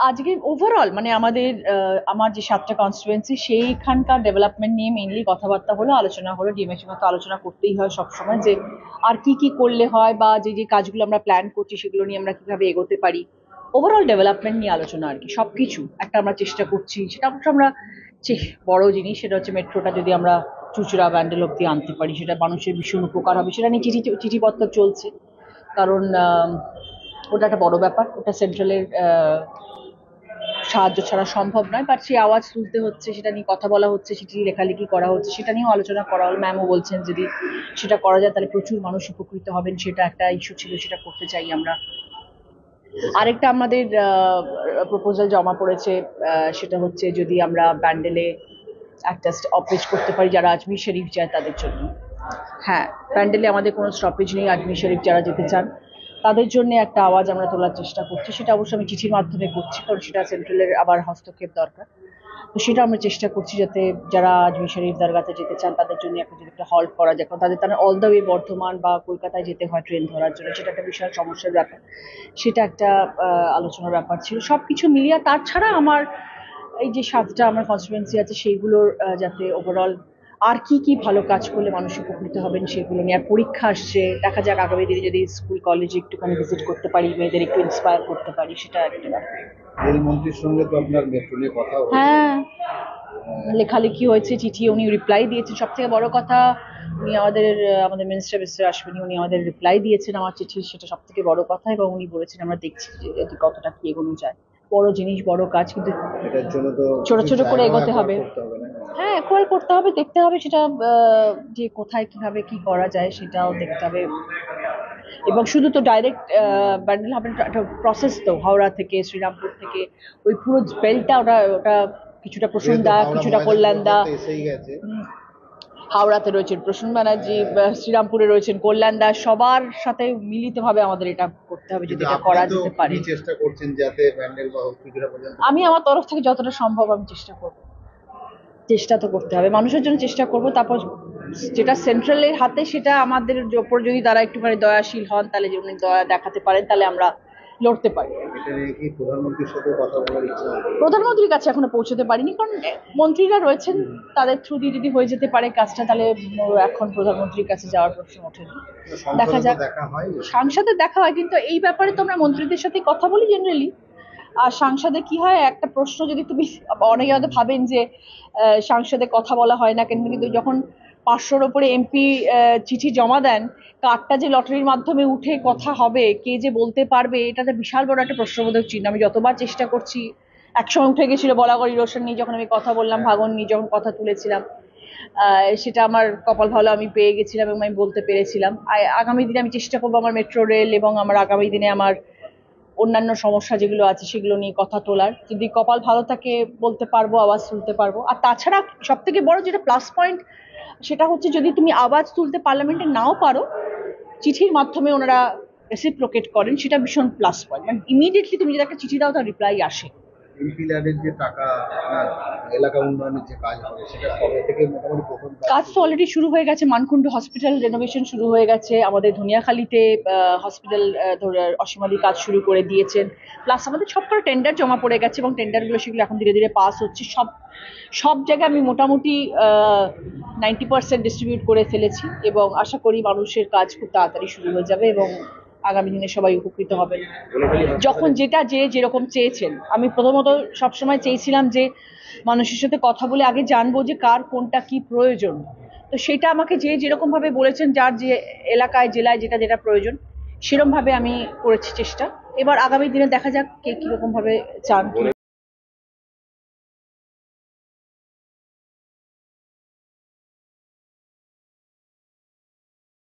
আজকে ওভারঅল মানে আমার যে 7টা কনস্টিটুয়েন্সি সেইখানকার ডেভেলপমেন্ট নিয়ে মেইনলি কথাবার্তা হলো, আলোচনা হলো। ডিএমের সঙ্গে তো আলোচনা করতেই হয় সবসময়, যে আর কি কি করলে হয় বা যে যে কাজগুলো আমরা প্ল্যান করছি সেগুলো নিয়ে আমরা কিভাবে এগোতে পারি। ওভারঅল ডেভেলপমেন্ট নিয়ে আলোচনা আর কি। সবকিছু একটা আমরা চেষ্টা করছি, সেটা অবশ্য আমরা বড় জিনিস সেটা হচ্ছে মেট্রোটা যদি আমরা চুঁচুড়া ব্যান্ডেল অব্দি আনতে পারি, সেটা মানুষের ভীষণ উপকার হবে। সেটা নিয়ে চিঠিপত্র চলছে, কারণ ওটা একটা বড় ব্যাপার। ওটা সেন্ট্রালের সাহায্য ছাড়া সম্ভব নয়, বাট সেই আওয়াজ তুলতে হচ্ছে, সেটা নিয়ে কথা বলা হচ্ছে, চিঠি লেখালেখি করা হচ্ছে, সেটা নিয়েও আলোচনা করা হল। ম্যামও বলছেন যদি সেটা করা যায় তাহলে প্রচুর মানুষ উপকৃত হবেন, সেটা একটা ইস্যু ছিল, সেটা করতে চাই আমরা। আরেকটা আমাদের প্রপোজাল জমা পড়েছে, সেটা হচ্ছে যদি আমরা ব্যান্ডেলে একটা স্টপেজ করতে পারি যারা আজমির শরীফ যায় তাদের জন্য। হ্যাঁ, ব্যান্ডেলে আমাদের কোনো স্টপেজ নেই, আজমির শরীফ যারা যেতে চান তাদের জন্য একটা আওয়াজ আমরা তোলার চেষ্টা করছি। সেটা অবশ্য আমি চিঠির মাধ্যমে করছি, কারণ সেটা সেন্ট্রালের আবার হস্তক্ষেপ দরকার। তো সেটা আমরা চেষ্টা করছি যাতে যারা আজমির শরীফ দরগাতে যেতে চান তাদের জন্য একটা হল্ট করা যায়, কারণ তারা অল দ্য ওয়ে বর্ধমান বা কলকাতায় যেতে হয় ট্রেন ধরার জন্য, সেটা একটা বিশাল সমস্যার ব্যাপার। সেটা একটা আলোচনার ব্যাপার ছিল। সবকিছু মিলিয়ে তাছাড়া আমার এই যে 7টা আমার কনস্টিটুয়েন্সি আছে সেইগুলোর যাতে ওভারঅল আর কি কি ভালো কাজ করলে মানুষ উপকৃত হবেন সেগুলো নিয়ে। আর পরীক্ষা আসছে, দেখা যাক আগামী দিনে যদি স্কুল কলেজে একটুখানি ভিজিট করতে পারি, মেয়েদের একটু ইন্সপায়ার করতে পারি, সেটা একটা ব্যাপার। রেলমন্ত্রীর সঙ্গে তো আপনার মেট্রো নিয়ে কথা হয়েছে। হ্যাঁ, লেখালেখি হয়েছে, চিঠি উনি রিপ্লাই দিয়েছেন। সব থেকে বড় কথা উনি আমাদের মিনিস্টার আসবেন, উনি আমাদের রিপ্লাই দিয়েছেন আমার চিঠির, সেটা সব থেকে বড় কথা। এবং উনি বলেছেন আমরা দেখছি যে কতটা কি এগোনো যায়। বড় জিনিস, বড় কাজ, কিন্তু এটার জন্য তো ছোট ছোট করে এগোতে হবে। হ্যাঁ, একবার করতে হবে, দেখতে হবে সেটা যে কোথায় কিভাবে কি করা যায় সেটাও দেখতে হবে। এবং শুধু তো ডাইরেক্ট ব্যান্ডেল হবে না, একটা প্রসেস তো হাওড়া থেকে শ্রীরামপুর থেকে ওই পুরো বেলটা, ওটা কিছুটা প্রসন্দা, কিছুটা কল্যাণদা। হাওড়াতে রয়েছেন প্রসূন ব্যানার্জি, শ্রীরামপুরে রয়েছেন কল্যাণদা, সবার সাথে মিলিতভাবে আমাদের এটা করতে হবে যদি এটা করা যেতে পারে। চেষ্টা করছেন যাতে ব্যান্ডেল বা হসপিটাল পর্যন্ত। আমি আমার তরফ থেকে যতটা সম্ভব আমি চেষ্টা করব, চেষ্টা তো করতে হবে, মানুষের জন্য চেষ্টা করব। তারপর যেটা সেন্ট্রালের হাতে সেটা আমাদের ওপর যদি তারা একটুখানি দয়াশীল হন, তাহলে উনি দয়া দেখাতে পারেন, তাহলে আমরা লড়তে পারি। এটা নিয়ে কি প্রধানমন্ত্রীর সাথে কথা বলার ইচ্ছা? প্রধানমন্ত্রীর কাছে এখনো পৌঁছতে পারিনি, কারণ মন্ত্রীরা রয়েছেন, তাদের থ্রু দিয়ে যদি হয়ে যেতে পারে কাজটা, তাহলে এখন প্রধানমন্ত্রীর কাছে যাওয়ার প্রশ্ন ওঠেনি। দেখা যাক। সাংসদের দেখা হয়, কিন্তু এই ব্যাপারে তো আমরা মন্ত্রীদের সাথে কথা বলি জেনারেলি। আর সাংসদে কি হয়, একটা প্রশ্ন যদি তুমি, অনেকে হয়তো ভাবেন যে সাংসদে কথা বলা হয় না কেন, কিন্তু যখন 500-র ওপরে এমপি চিঠি জমা দেন, কার্ডটা যে লটারির মাধ্যমে উঠে কথা হবে, কে যে বলতে পারবে, এটা তো বিশাল বড় একটা প্রশ্নবোধক চিহ্ন। আমি যতবার চেষ্টা করছি, একসময় উঠে গেছিল বলাগড় ইরোশন নিয়ে, যখন আমি কথা বললাম, ভাঙন নিয়ে যখন কথা তুলেছিলাম, সেটা আমার কপাল ভালো, আমি পেয়ে গেছিলাম এবং আমি বলতে পেরেছিলাম। আগামী দিনে আমি চেষ্টা করবো আমার মেট্রো রেল এবং আমার আগামী দিনে আমার অন্যান্য সমস্যা যেগুলো আছে সেগুলো নিয়ে কথা তোলার। যদি কপাল ভালো থাকে বলতে পারবো, আওয়াজ তুলতে পারবো। আর তাছাড়া সব থেকে বড় যেটা প্লাস পয়েন্ট, সেটা হচ্ছে যদি তুমি আওয়াজ তুলতে পার্লামেন্টে নাও পারো, চিঠির মাধ্যমে ওনারা রেসিপ্রোকেট করেন, সেটা ভীষণ প্লাস পয়েন্ট। মানে ইমিডিয়েটলি তুমি যদি একটা চিঠি দাও তার রিপ্লাই আসে। এমপি ল্যাডের যে টাকা এলাকা উন্নয়নের যে কাজ হবে সেটা কবে থেকে মোটামুটি প্রথম কাজ তো অলরেডি শুরু হয়ে গেছে। মানকুণ্ড হসপিটাল রেনোভেশন শুরু হয়ে গেছে, আমাদের ধনিয়াখালীতে হসপিটাল অসীমাদি কাজ শুরু করে দিয়েছেন। প্লাস আমাদের সবকটা টেন্ডার জমা পড়ে গেছে এবং টেন্ডারগুলো সেগুলো এখন ধীরে ধীরে পাস হচ্ছে। সব জায়গায় আমি মোটামুটি 90% ডিস্ট্রিবিউট করে ফেলেছি এবং আশা করি মানুষের কাজ খুব তাড়াতাড়ি শুরু হয়ে যাবে এবং আগামী দিনে সবাই উপকৃত হবেন। যখন যে যেরকম চেয়েছেন, আমি প্রথমত সবসময় চেয়েছিলাম যে মানুষের সাথে কথা বলে আগে জানবো যে কার কোনটা কি প্রয়োজন। তো সেটা আমাকে যেরকম ভাবে বলেছেন, যার যে এলাকায় জেলায় যেটা যেটা প্রয়োজন সেরকম ভাবে আমি করেছি চেষ্টা। এবার আগামী দিনে দেখা যাক কে কিরকম ভাবে চান।